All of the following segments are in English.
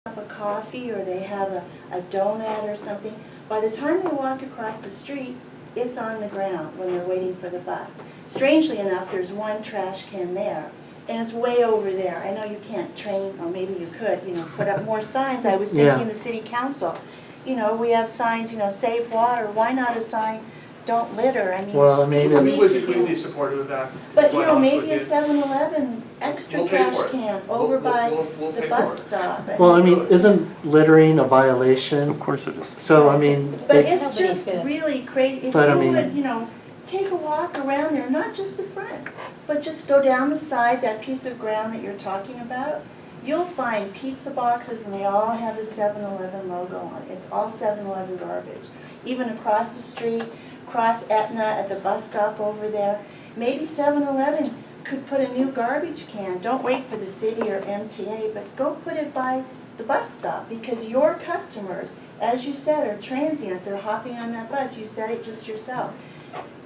up a coffee or they have a donut or something, by the time they walk across the street, it's on the ground when they're waiting for the bus. Strangely enough, there's one trash can there, and it's way over there. I know you can't train, or maybe you could, put up more signs. I was thinking the city council, we have signs, save water. Why not a sign, don't litter? I mean, well, I mean, we would be supportive of that. but maybe a 7-Eleven extra trash can over by the bus stop. well, I mean, isn't littering a violation? Of course it is. So, I mean, But it's just really crazy. If But, I you mean- would, take a walk around there, not just the front, but just go down the side, that piece of ground that you're talking about, you'll find pizza boxes and they all have the 7-Eleven logo on it. It's all 7-Eleven garbage. Even across the street, across Etna at the bus stop over there, maybe 7-Eleven could put a new garbage can. Don't wait for the city or MTA, but go put it by the bus stop, because your customers, as you said, are transient. They're hopping on that bus. You said it just yourself.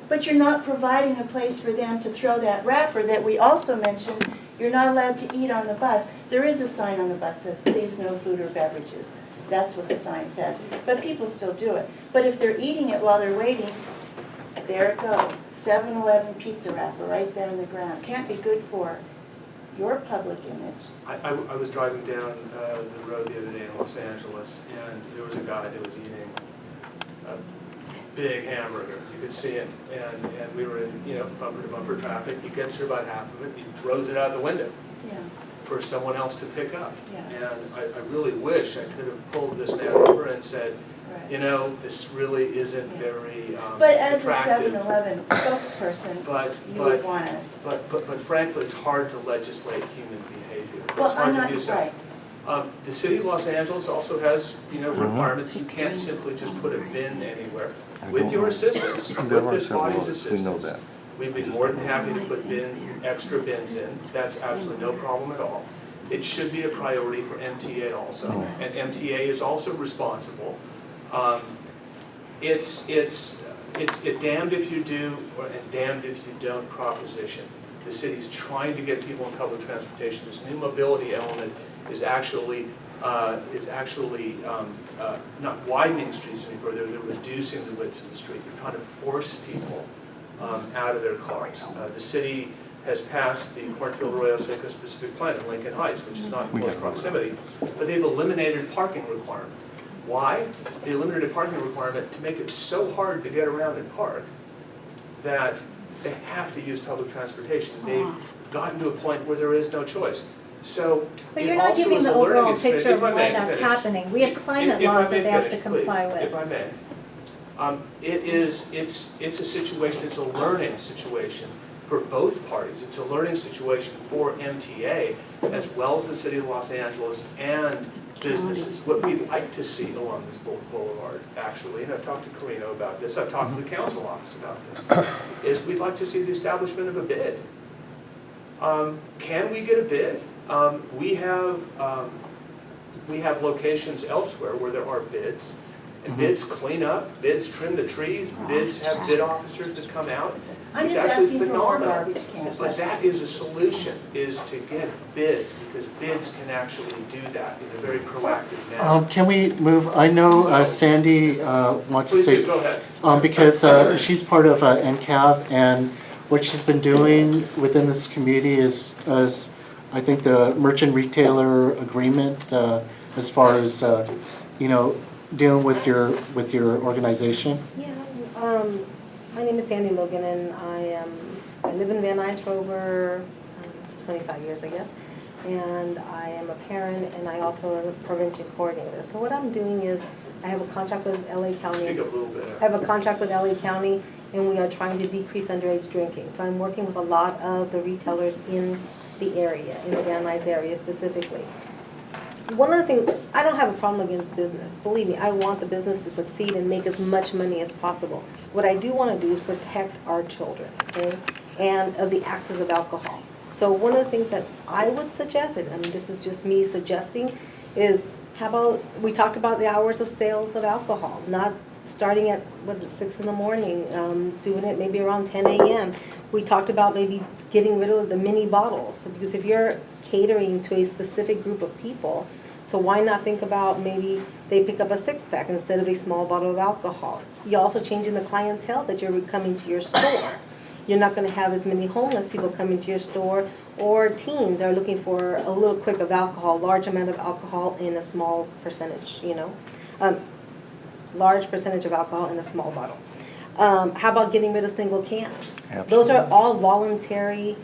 But you're not providing a place for them to throw that wrapper that we also mentioned. You're not allowed to eat on the bus. There is a sign on the bus that says, please no food or beverages. That's what the sign says. But people still do it. But if they're eating it while they're waiting, there it goes. 7-Eleven pizza wrapper right there on the ground. Can't be good for your public image. I was driving down the road the other day in Los Angeles, and there was a guy that was eating a big hamburger. You could see it, and we were in bumper to bumper traffic. He gets through about half of it. He throws it out the window for someone else to pick up. And I really wish I could have pulled this man over and said, this really isn't very but as attractive. a 7-Eleven spokesperson, you would want to. But frankly, it's hard to legislate human behavior. Well, it's hard I'm not to do so. right. The city of Los Angeles also has, requirements. You can't simply just put a bin anywhere. With your assistance, with this body's assistance, we'd be more than happy to put extra bins in. That's absolutely no problem at all. It should be a priority for MTA also, and MTA is also responsible. It's a damned if you do and damned if you don't proposition. The city's trying to get people in public transportation. This new mobility element is actually not widening streets any further. They're reducing the width of the street. They're trying to force people out of their cars. The city has passed the Cornfield Arroyo Seco specific plan in Lincoln Heights, which is not in close proximity, but they've eliminated parking requirement. Why? They eliminated a parking requirement to make it so hard to get around and park that they have to use public transportation. They've gotten to a point where there is no choice. So, but you're not giving the overall picture of why that's happening. We have climate laws that they have to comply with. If I may, it's a situation. It's a learning situation for both parties. It's a learning situation for MTA as well as the city of Los Angeles and businesses. What we'd like to see along this boulevard, actually, and I've talked to Carino about this, I've talked to the council office about this, is we'd like to see the establishment of a bid. Can we get a bid? We have locations elsewhere where there are bids, and bids clean up, bids trim the trees, bids have bid officers that come out. I'm It's just actually asking for phenomenal. more garbage cans. But that is a solution, is to get bids, because bids can actually do that in a very proactive manner. can we move? I know Sandy wants to say, Please do, go ahead. because she's part of NCAV, and what she's been doing within this community is I think the merchant retailer agreement as far as dealing with your organization. Yeah, my name is Sandy Logan, and I live in Van Nuys for over 25 years, I guess. And I am a parent, and I also am a prevention coordinator. So what I'm doing is I have a contract with LA County. Speak up a little bit. I have a contract with LA County, and we are trying to decrease underage drinking. So I'm working with a lot of the retailers in the area, in the Van Nuys area specifically. One of the things, I don't have a problem against business. Believe me, I want the business to succeed and make as much money as possible. What I do want to do is protect our children, okay, and of the access of alcohol. So one of the things that I would suggest, and I mean this is just me suggesting, is how about, we talked about the hours of sales of alcohol, not starting at, 6 in the morning, doing it maybe around 10 a.m. We talked about maybe getting rid of the mini bottles, because if you're catering to a specific group of people, so So why not think about maybe they pick up a 6-pack instead of a small bottle of alcohol? You're also changing the clientele that you're coming to your store. You're not going to have as many homeless people coming to your store, or teens are looking for a little quick of alcohol, large amount of alcohol in a small percentage, large percentage of alcohol in a small bottle. How about getting rid of single cans? Those are all voluntary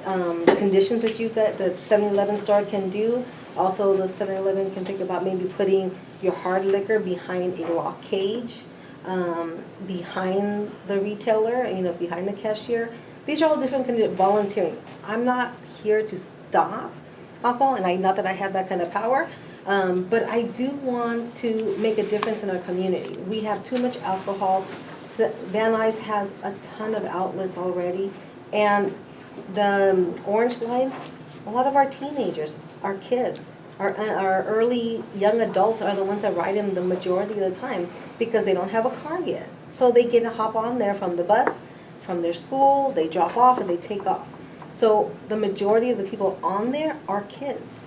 conditions that the 7-Eleven store can do. Also, the 7-Eleven can think about maybe putting your hard liquor behind a lock cage, behind the retailer, behind the cashier. These are all different volunteering. I'm not here to stop alcohol, and not that I have that kind of power, but I do want to make a difference in our community. We have too much alcohol. Van Nuys has a ton of outlets already, and the Orange Line, a lot of our teenagers, our kids, our early young adults are the ones that ride them the majority of the time because they don't have a car yet. So they get to hop on there from the bus, from their school, they drop off and they take off. So the majority of the people on there are kids,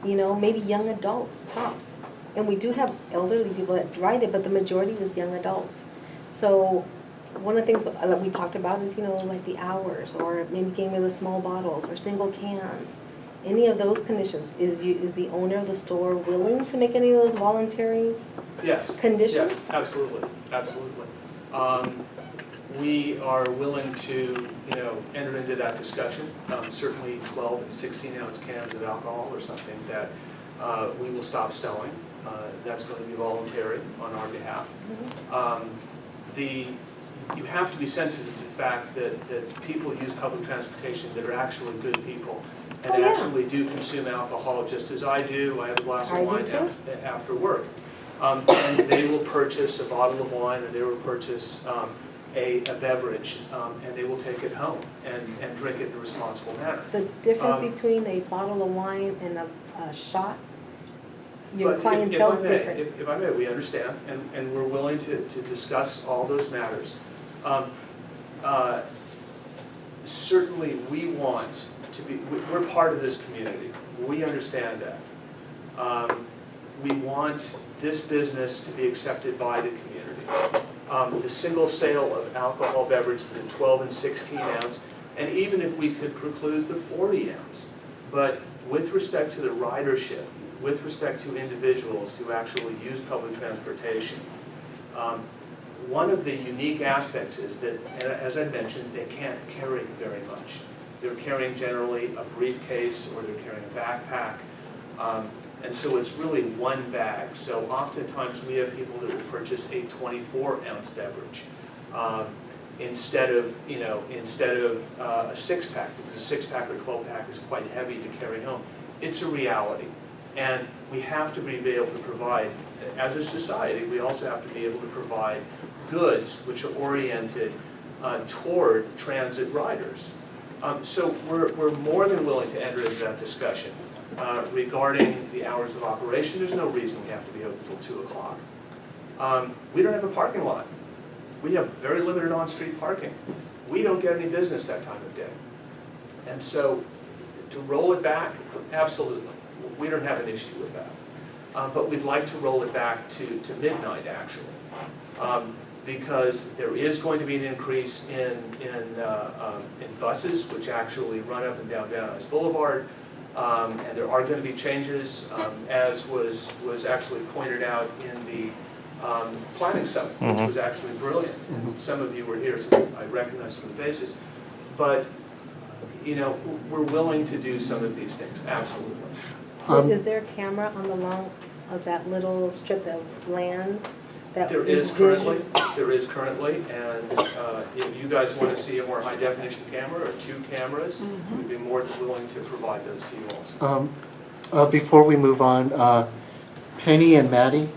maybe young adults, tops. And we do have elderly people that ride it, but the majority is young adults. So one of the things that we talked about is, like the hours, or maybe getting rid of small bottles or single cans. Any of those conditions, is the owner of the store willing to make any of those voluntary conditions? Yes, absolutely. We are willing to, enter into that discussion. Certainly 12 and 16-ounce cans of alcohol or something that we will stop selling. That's going to be voluntary on our behalf. You have to be sensitive to the fact that people use public transportation that are actually good people and actually do consume alcohol just as I do. I have a glass of wine after work. And they will purchase a bottle of wine, or they will purchase a beverage, and they will take it home and drink it in a responsible manner. The difference between a bottle of wine and a shot, your clientele is different. If I may, we understand, and we're willing to discuss all those matters. Certainly, we want to be, we're part of this community. We understand that. We want this business to be accepted by the community. The single sale of alcohol beverage, the 12 and 16 ounce, and even if we could preclude the 40 ounce, but with respect to the ridership, with respect to individuals who actually use public transportation, one of the unique aspects is that, as I mentioned, they can't carry very much. They're carrying generally a briefcase, or they're carrying a backpack, and so it's really one bag. So oftentimes we have people that will purchase a 24-ounce beverage instead of a 6-pack, because a 6-pack or 12-pack is quite heavy to carry home. It's a reality. And we have to be able to provide, as a society, we also have to be able to provide goods which are oriented toward transit riders. So we're more than willing to enter into that discussion. Regarding the hours of operation, there's no reason we have to be open until 2 o'clock. We don't have a parking lot. We have very limited on-street parking. We don't get any business that time of day. And so to roll it back, absolutely. We don't have an issue with that. But we'd like to roll it back to midnight, actually. Because there is going to be an increase in buses, which actually run up and down Van Nuys Boulevard. And there are going to be changes, as was actually pointed out in the planning summit, which was actually brilliant. And some of you were here, so I recognize some of the faces. But, we're willing to do some of these things, absolutely. Is there a camera on the long of that little strip of land? There is currently, and if you guys want to see a more high-definition camera or 2 cameras, we'd be more than willing to provide those to you also. Before we move on, Penny and Maddie,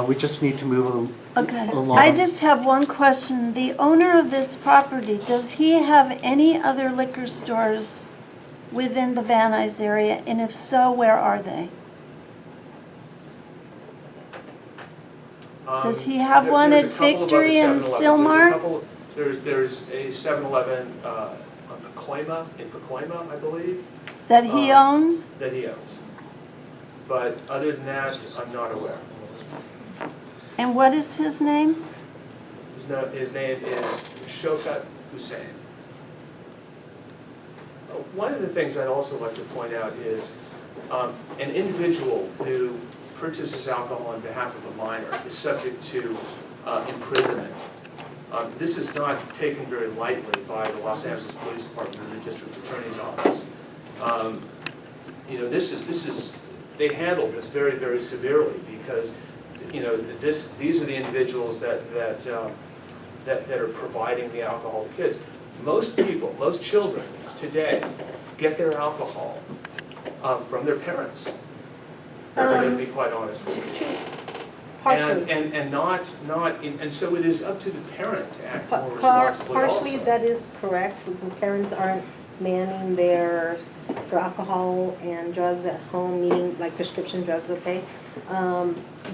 we just need to move along. I just have one question. The owner of this property, does he have any other liquor stores within the Van Nuys area? And if so, where are they? Does he have one at Victory and Silmar? There's a 7-Eleven on Pacoima, I believe. That he owns? That he owns. But other than that, I'm not aware. And what is his name? His name is Shaukat Hussain. One of the things I'd also like to point out is an individual who purchases alcohol on behalf of a minor is subject to imprisonment. This is not taken very lightly by the Los Angeles Police Department or the District Attorney's Office. You know, they handle this very, very severely because, you know, these are the individuals that are providing the alcohol to kids. Most people, most children today get their alcohol from their parents. I'm going to be quite honest with you. Partially. And so it is up to the parent to act more responsibly also. Partially that is correct, because parents aren't manning their alcohol and drugs at home, meaning like prescription drugs, okay?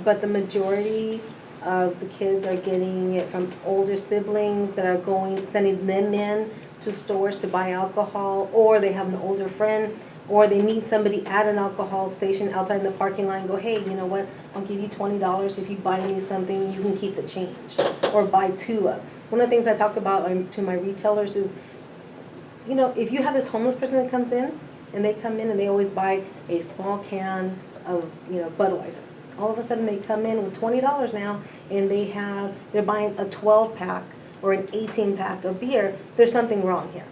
But the majority of the kids are getting it from older siblings that are sending them in to stores to buy alcohol, or they have an older friend, or they meet somebody at an alcohol station outside in the parking lot and go, hey, you know what, I'll give you $20 if you buy me something, you can keep the change, or buy two of. One of the things I talk about to my retailers is, you know, if you have this homeless person that comes in, and they come in and they always buy a small can of, you know, Budweiser. All of a sudden they come in with $20 now, and they're buying a 12-pack or an 18-pack of beer. There's something wrong here.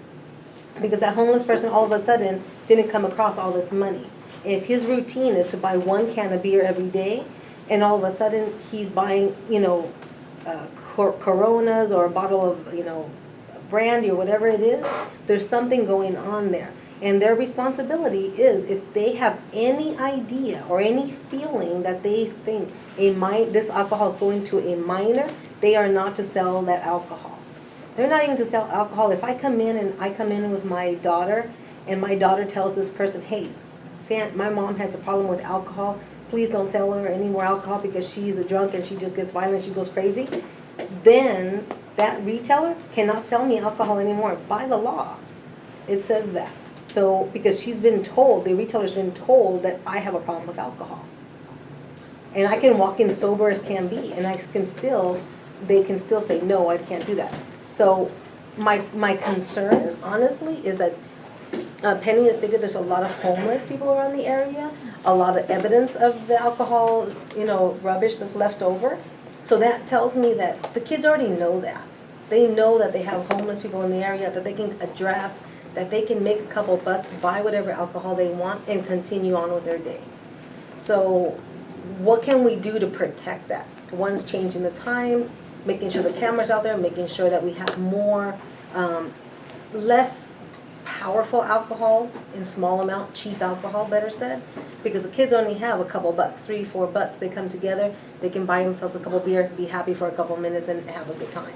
Because that homeless person all of a sudden didn't come across all this money. If his routine is to buy one can of beer every day, and all of a sudden he's buying, you know, Coronas or a bottle of, you know, brandy or whatever it is, there's something going on there. And their responsibility is, if they have any idea or any feeling that they think this alcohol is going to a minor, they are not to sell that alcohol. They're not even to sell alcohol. If I come in with my daughter, and my daughter tells this person, hey, my mom has a problem with alcohol, please don't sell her any more alcohol because she's a drunk and she just gets violent, she goes crazy, then that retailer cannot sell me alcohol anymore by the law. It says that. So, because she's been told, the retailer's been told that I have a problem with alcohol. And I can walk in sober as can be, and they can still say, no, I can't do that. So, my concern, honestly, is that Penny has stated there's a lot of homeless people around the area, a lot of evidence of the alcohol, you know, rubbish that's left over. So that tells me that the kids already know that. They know that they have homeless people in the area that they can address, that they can make a couple bucks, buy whatever alcohol they want, and continue on with their day. So what can we do to protect that? One's changing the times, making sure the camera's out there, making sure that we have more, less powerful alcohol in small amount, cheap alcohol, better said, because the kids only have a couple bucks, $3, $4. They come together, they can buy themselves a couple beer, be happy for a couple minutes, and have a good time.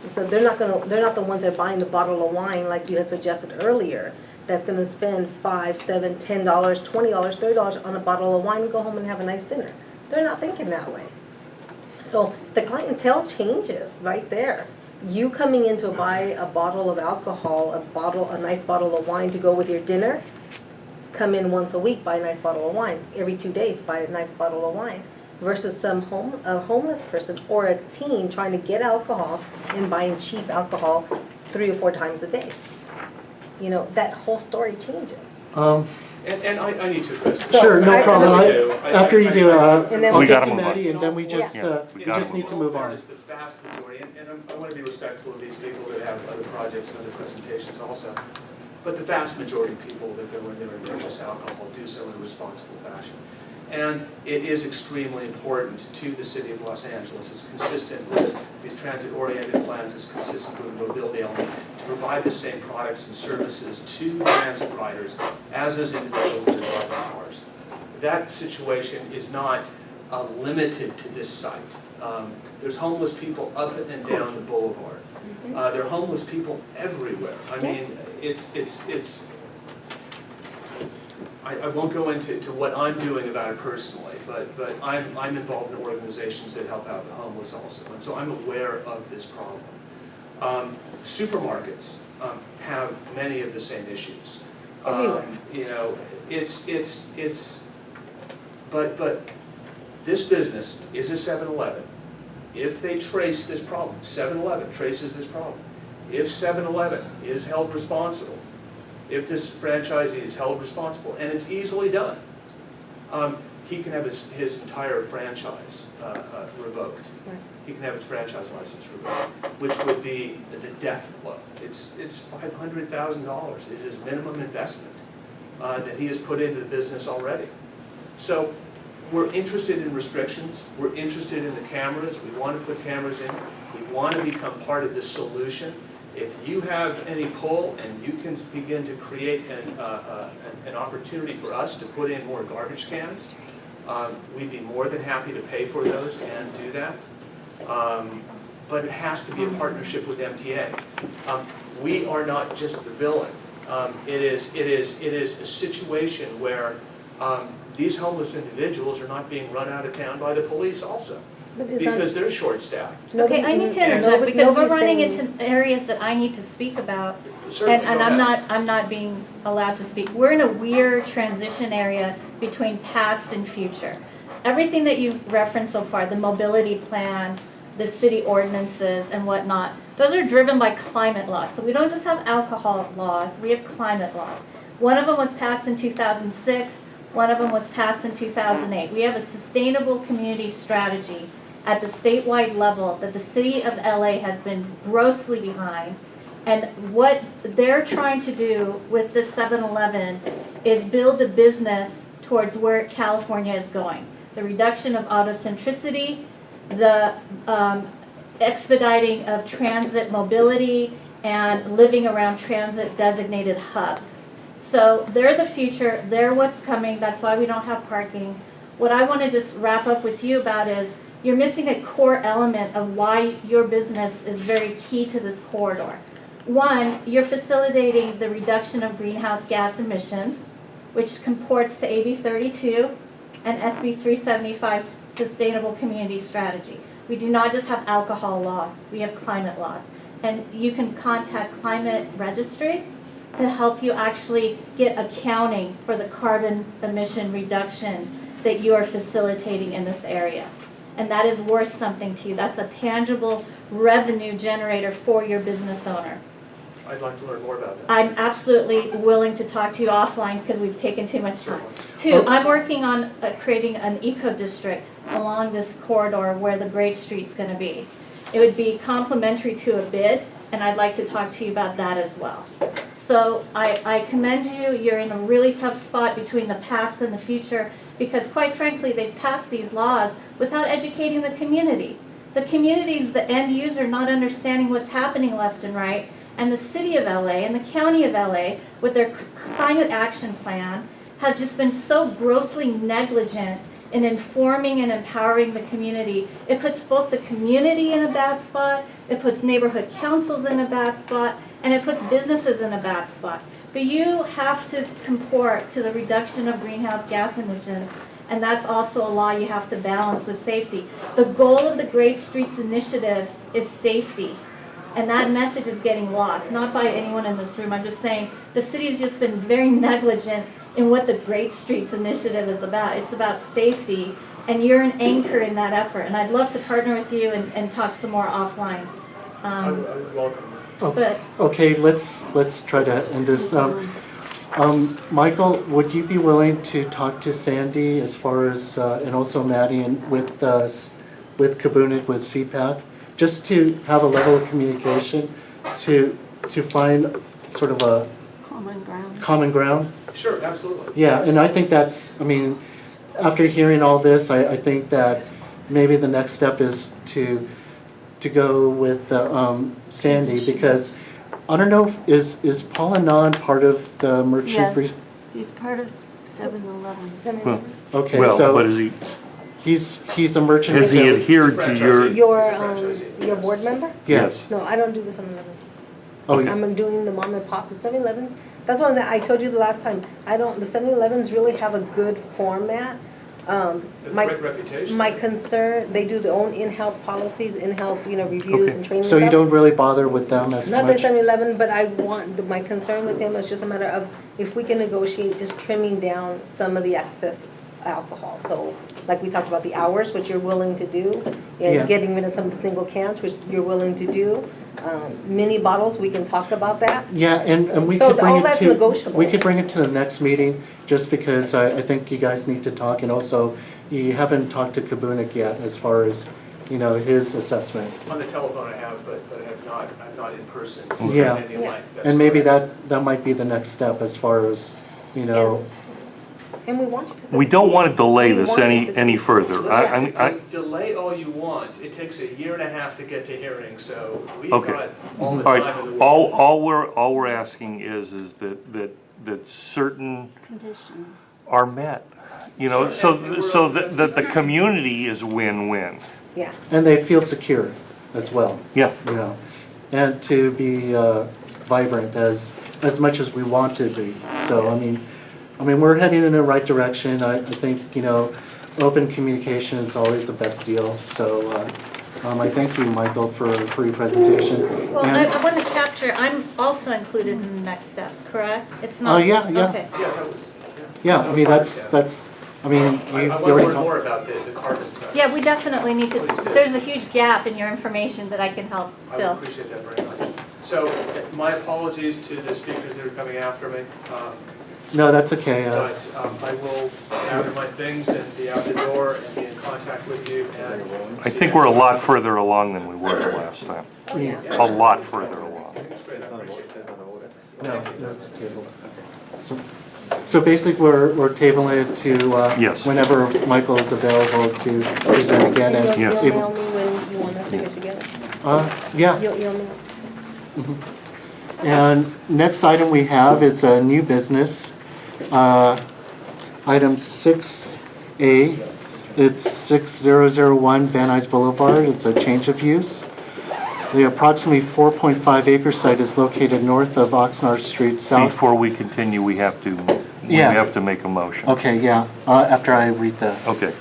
So they're not the ones that are buying the bottle of wine like you had suggested earlier, that's gonna spend $5, $7, $10, $20, $30 on a bottle of wine and go home and have a nice dinner. They're not thinking that way. So the clientele changes right there. You coming in to buy a bottle of alcohol, a nice bottle of wine to go with your dinner, come in once a week, buy a nice bottle of wine. Every 2 days, buy a nice bottle of wine. Versus a homeless person or a teen trying to get alcohol and buying cheap alcohol 3 or 4 times a day. You know, that whole story changes. And I need to address this. Sure, no problem. After you do, And then I'll we get gotta to move on. Maddie, and then we just need to move on. The vast majority, and I want to be respectful of these people that have other projects and other presentations also, but the vast majority of people that go in there and purchase alcohol do so in a responsible fashion. And it is extremely important to the city of Los Angeles, it's consistent with these transit-oriented plans, it's consistent with the mobility element, to provide the same products and services to transit riders as those individuals that are driving cars. That situation is not limited to this site. There's homeless people up and down the boulevard. There are homeless people everywhere. I mean, I won't go into what I'm doing about it personally, but I'm involved in organizations that help out the homeless also, and so I'm aware of this problem. Supermarkets have many of the same issues. Everywhere. You know, it's But this business is a 7-Eleven. If they trace this problem, 7-Eleven traces this problem. If 7-Eleven is held responsible, if this franchisee is held responsible, and it's easily done, he can have his entire franchise revoked. Right. He can have his franchise license revoked, which would be the death blow. It's $500,000 is his minimum investment that he has put into the business already. So we're interested in restrictions. We're interested in the cameras. We want to put cameras in. We want to become part of the solution. If you have any pull and you can begin to create an opportunity for us to put in more garbage cans, we'd be more than happy to pay for those and do that. But it has to be a partnership with MTA. We are not just the villain. It is a situation where these homeless individuals are not being run out of town by the police also, because they're short-staffed. Okay, I need to interject because we're running into areas that I need to speak about, Certainly, and go ahead. I'm not being allowed to speak. We're in a weird transition area between past and future. Everything that you've referenced so far, the mobility plan, the city ordinances and whatnot, those are driven by climate laws. So we don't just have alcohol laws, we have climate laws. One of them was passed in 2006, one of them was passed in 2008. We have a sustainable community strategy at the statewide level that the city of LA has been grossly behind. And what they're trying to do with the 7-Eleven is build a business towards where California is going. The reduction of autocentricity, the expediting of transit mobility, and living around transit designated hubs. So they're the future, they're what's coming, that's why we don't have parking. What I want to just wrap up with you about is you're missing a core element of why your business is very key to this corridor. One, you're facilitating the reduction of greenhouse gas emissions, which comports to AB 32 and SB 375 Sustainable Community Strategy. We do not just have alcohol laws, we have climate laws. And you can contact Climate Registry to help you actually get accounting for the carbon emission reduction that you are facilitating in this area. And that is worth something to you. That's a tangible revenue generator for your business owner. I'd like to learn more about that. I'm absolutely willing to talk to you offline because we've taken too much time. Two, I'm working on creating an eco-district along this corridor where the Great Street's going to be. It would be complementary to a bid, and I'd like to talk to you about that as well. So I commend you. You're in a really tough spot between the past and the future because, quite frankly, they've passed these laws without educating the community. The community is the end user not understanding what's happening left and right. And the city of LA and the county of LA, with their climate action plan, has just been so grossly negligent in informing and empowering the community. It puts both the community in a bad spot, it puts neighborhood councils in a bad spot, and it puts businesses in a bad spot. But you have to comport to the reduction of greenhouse gas emissions, and that's also a law you have to balance with safety. The goal of the Great Streets Initiative is safety. And that message is getting lost, not by anyone in this room. I'm just saying the city has just been very negligent in what the Great Streets Initiative is about. It's about safety, and you're an anchor in that effort. And I'd love to partner with you and talk some more offline. I would welcome that. But Okay, let's try to end this. Michael, would you be willing to talk to Sandy as far as, and also Maddie and with Kabunic, with CPAC, just to have a level of communication to find sort of a common ground? Sure, absolutely. Yeah, and I think that's, I mean, after hearing all this, I think that maybe the next step is to go with Sandy, because I don't know, is Paul Anand part of the merchant? Yes, he's part of 7-Eleven. Well, Okay, well, so but is he, he's a merchant. has he retailer. adhered to your, Your board member? yes, No, I don't do the 7-Elevens. Oh, yeah. I'm doing the mom and pops. The 7-Elevens, that's one that I told you the last time. The 7-Elevens really have a good format. They have a great reputation. My concern, they do their own in-house policies, in-house, reviews Okay. and training. So you stuff. don't really bother with them as Not the much? 7-Eleven, but my concern with him is just a matter of if we can negotiate just trimming down some of the excess alcohol. So like we talked about the hours, which you're willing to do, Yeah. and getting rid of some of the single cans, which you're willing to do. Mini bottles, we can talk about that. Yeah, and we So could bring all it that's to, negotiable. we could bring it to the next meeting, just because I think you guys need to talk, and also, you haven't talked to Kabunik yet as far as, his assessment. On the telephone I have, but I'm not in person. Yeah. at any length. That's And maybe correct. that might be the next step as far as, And we want you to succeed. We don't want to delay We this want you to any succeed. further. Listen, delay all you want. It takes 1.5 years to get to hearing, so we've Okay. got all the All time right, in the world. all we're asking is that certain Conditions. are met. Sure, So and we're so open. that the community is win-win. Yeah. and they feel secure as well, Yeah. and to be vibrant as much as we want to be. So, I mean, we're heading in the right direction. I think, open communication is always the best deal. So, I thank you, Michael, for your presentation. Well, And- I want to capture, I'm also included in the next steps, correct? It's Oh, not. yeah. Okay. Yeah, that was. Yeah, I mean, that's, I mean, I you want to already learn talked. more about the carbon credits. Yeah, we definitely need to, Please do. there's a huge gap in your information that I can help I would fill. appreciate that very much. So my apologies to the speakers that are coming after me, No, that's okay. but I will gather my things and be out the door and be in contact with you. And I think we're a lot further along than we were the last time. Yeah. A lot further along. That's great, I appreciate that. No, it's tabled. So basically, we're tabling it to Yes. whenever Michael is available to present again. And And Yes. you'll mail me when you want us to get together? Yeah, You'll mail. and next item we have is a new business. Item 6A, it's 6001 Van Nuys Boulevard. It's a change of use. The approximately 4.5 acre site is located north of Oxnard Street, south. Before we continue, we have to Yeah. make a motion. Okay, yeah, after I read the. Okay.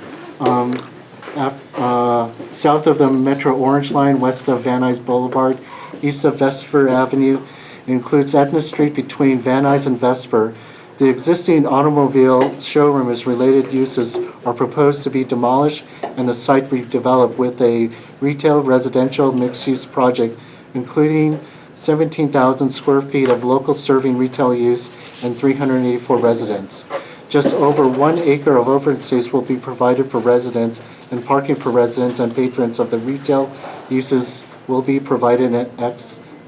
South of the Metro Orange Line, west of Van Nuys Boulevard, east of Vesper Avenue, includes Etna Street between Van Nuys and Vesper. The existing automobile showroom is related uses are proposed to be demolished and the site redeveloped with a retail residential mixed-use project, including 17,000 square feet of local serving retail use and 384 residents. Just over 1 acre of open space will be provided for residents, and parking for residents and patrons of the retail uses will be provided in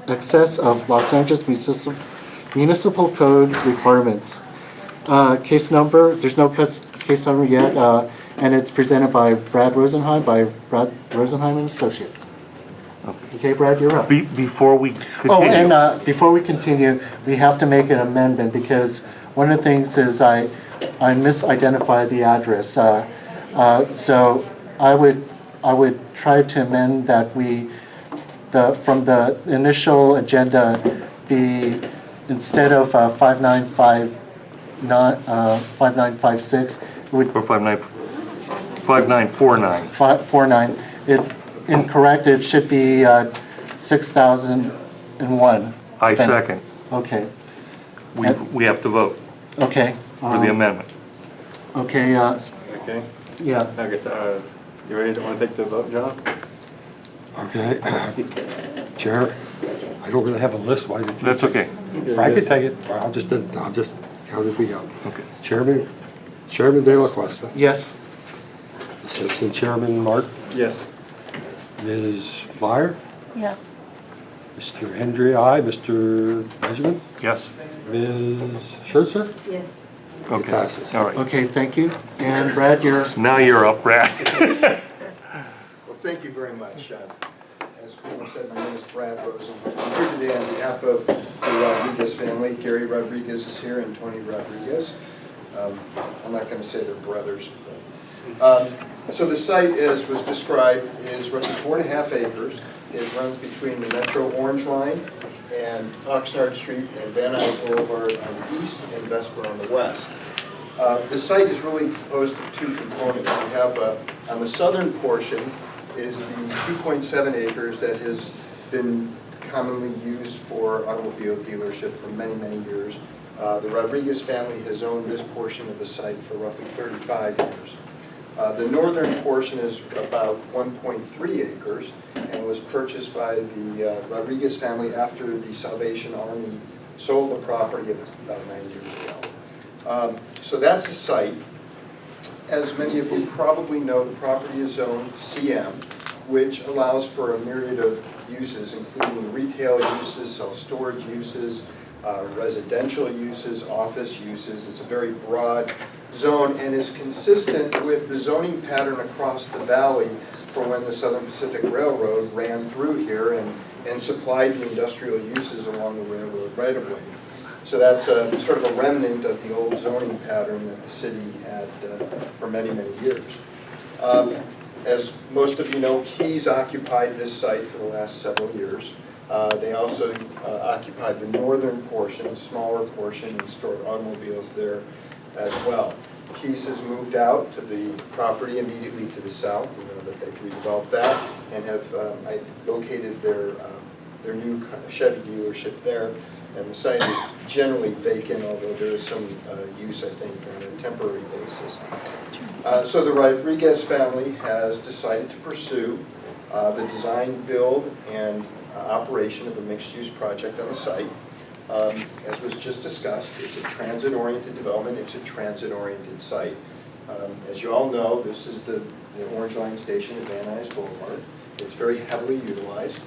excess of Los Angeles Municipal Code requirements. Case number, there's no case number yet, and it's presented by Brad Rosenheim, and Associates. Okay, Brad, you're up. Before we Oh, continue. and before we continue, we have to make an amendment, because one of the things is I misidentified the address. So I would try to amend that from the initial agenda, instead of 5956, it would Or 5949. 49. Incorrect, it should be 6001. I second. Okay, We have to vote okay. for the amendment. Okay, Okay, yeah, you ready to want to take the vote, John? Okay. Chair, I don't really have a list, why did you? That's okay. If I could take it, I'll just, how did we go? Okay. Chairman De La Cuesta, yes, Assistant Chairman Mark, Yes. Ms. Meyer, Yes. Mr. Hendry, aye, Mr. Benjamin, Yes? Ms. Schertzer, Yes. Okay. passes. All right. okay, thank you. And Brad, you're, Now you're up, Brad. Well, thank you very much. As Colonel said, my name is Brad Rosen. I'm here today on behalf of the Rodriguez family. Gary Rodriguez is here and Tony Rodriguez. I'm not going to say they're brothers. So the site, as was described, is roughly 4.5 acres. It runs between the Metro Orange Line and Oxnard Street and Van Nuys Boulevard on the east and Vesper on the west. The site is really composed of two components. We have, on the southern portion, is the 2.7 acres that has been commonly used for automobile dealership for many, many years. The Rodriguez family has owned this portion of the site for roughly 35 years. The northern portion is about 1.3 acres and was purchased by the Rodriguez family after the Salvation Army sold the property about 9 years ago. So that's the site. As many of you probably know, the property is zoned CM, which allows for a myriad of uses, including retail uses, self-storage uses, residential uses, office uses. It's a very broad zone and is consistent with the zoning pattern across the valley for when the Southern Pacific Railroad ran through here and supplied the industrial uses along the railroad right-of-way. So that's sort of a remnant of the old zoning pattern that the city had for many, many years. As most of you know, Keys occupied this site for the last several years. They also occupied the northern portion, a smaller portion, and stored automobiles there as well. Keys has moved out to the property immediately to the south. You know that they've redeveloped that and have located their new Chevy dealership there. And the site is generally vacant, although there is some use, I think, on a temporary basis. So the Rodriguez family has decided to pursue the design, build, and operation of a mixed-use project on the site. As was just discussed, it's a transit-oriented development, it's a transit-oriented site. As you all know, this is the Orange Line station at Van Nuys Boulevard. It's very heavily utilized.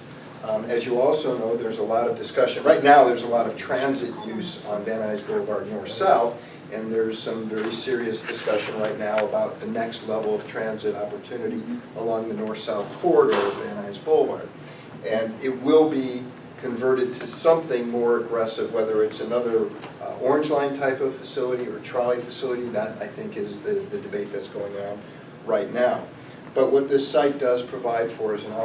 As you also know, there's a lot of discussion. Right now, there's a lot of transit use on Van Nuys Boulevard north-south, and there's some very serious discussion right now about the next level of transit opportunity along the north-south corridor of Van Nuys Boulevard. And it will be converted to something more aggressive, whether it's another Orange Line type of facility or trolley facility. That, I think, is the debate that's going on right now. But what this site does provide for is an